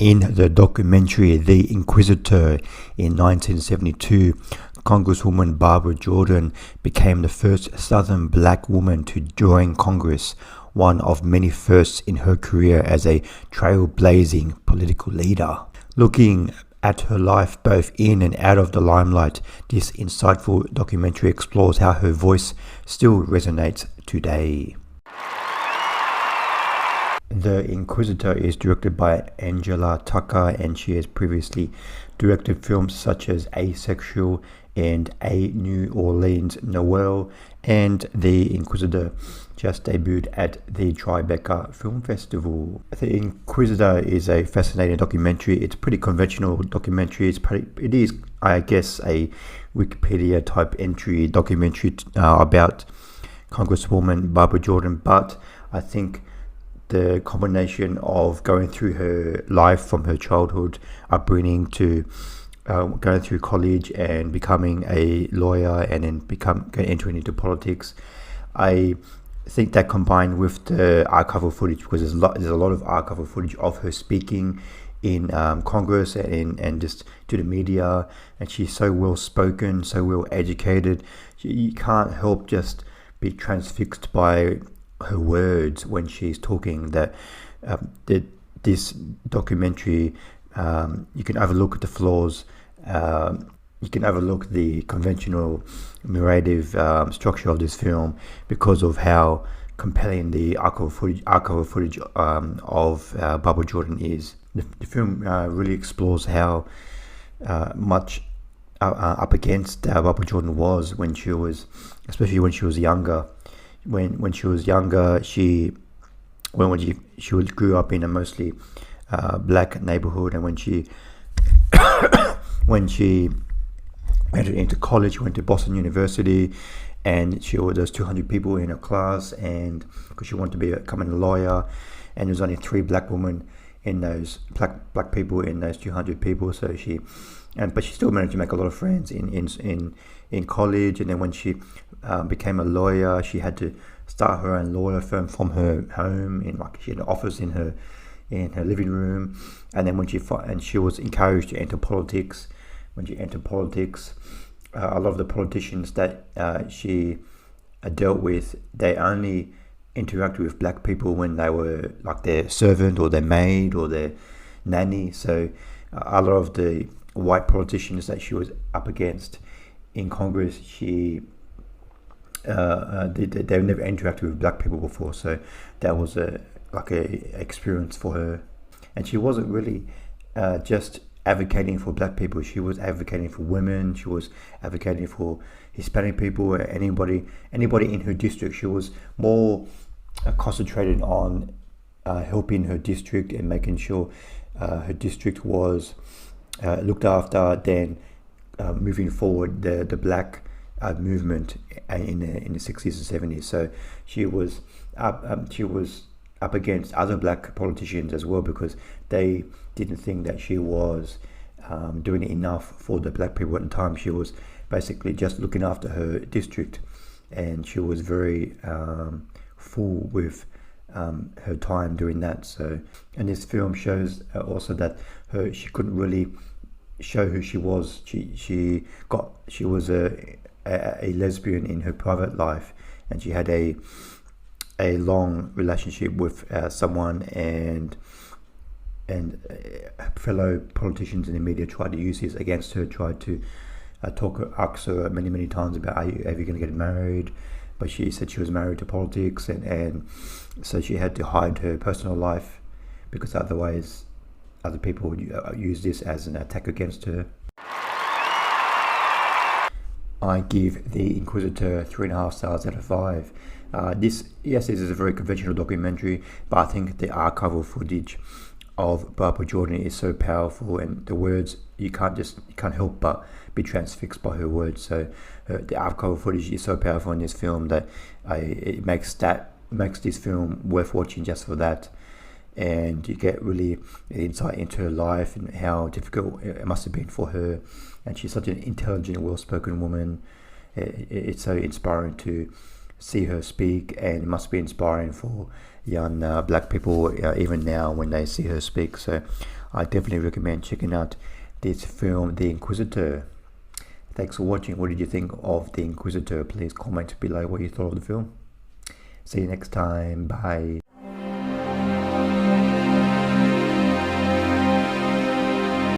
In the documentary The Inquisitor in 1972, Congresswoman Barbara Jordan became the first Southern black woman to join Congress, one of many firsts in her career as a trailblazing political leader. Looking at her life both in and out of the limelight, this insightful documentary explores how her voice still resonates today. The Inquisitor is directed by Angela Tucker, and she has previously directed films such as Asexual and A New Orleans Noel, and The Inquisitor just debuted at the Tribeca Film Festival. The Inquisitor is a fascinating documentary. It's a pretty conventional documentary. It is, I guess, a Wikipedia type entry documentary about Congresswoman Barbara Jordan, but I think the combination of going through her life from her childhood upbringing to going through college and becoming a lawyer and then entering into politics, I think that combined with the archival footage, because there's a lot of archival footage of her speaking in Congress and just to the media, and she's so well spoken, so well educated. You can't help just be transfixed by her words when she's talking. That this documentary, you can overlook the flaws, you can overlook the conventional narrative structure of this film because of how compelling the archival footage of Barbara Jordan is. The film really explores how much up against Barbara Jordan was when she was, especially when she was younger. When she was younger, she grew up in a mostly black neighborhood, and when she entered into college, she went to Boston University, and there's 200 people in her class, and because she wanted to become a lawyer, and there's only 3 black women in those black people in those 200 people. So but she still managed to make a lot of friends in college. And then when she became a lawyer, she had to start her own lawyer firm from her home. She had an office in her living room. And then she was encouraged to enter politics. When she entered politics, a lot of the politicians that she dealt with, they only interacted with black people when they were like their servant or their maid or their nanny. So a lot of the white politicians that she was up against in Congress, they never interacted with black people before. So that was a experience for her. And she wasn't really just advocating for black people. She was advocating for women. She was advocating for Hispanic people, or anybody in her district. She was more concentrated on helping her district and making sure her district was looked after than moving forward the black movement in the 60s and 70s. So she was up against other black politicians as well, because they didn't think that she was doing enough for the black people at the time. She was basically just looking after her district, and she was very full with her time doing that. So, and this film shows also that she couldn't really show who she was. She was a lesbian in her private life, and she had a long relationship with someone, and fellow politicians in the media tried to use this against her, tried to ask her many times about are you ever going to get married, but she said she was married to politics, and so she had to hide her personal life, because otherwise other people would use this as an attack against her. I give The Inquisitor 3.5 stars out of 5. This is a very conventional documentary, but I think the archival footage of Barbara Jordan is so powerful, and the words, you can't help but be transfixed by her words. So the archival footage is so powerful in this film that it makes this film worth watching just for that. And you get really an insight into her life and how difficult it must have been for her. And she's such an intelligent, well-spoken woman. It's so inspiring to see her speak, and it must be inspiring for young black people even now when they see her speak. So I definitely recommend checking out this film, The Inquisitor. Thanks for watching. What did you think of The Inquisitor? Please comment below what you thought of the film. See you next time. Bye.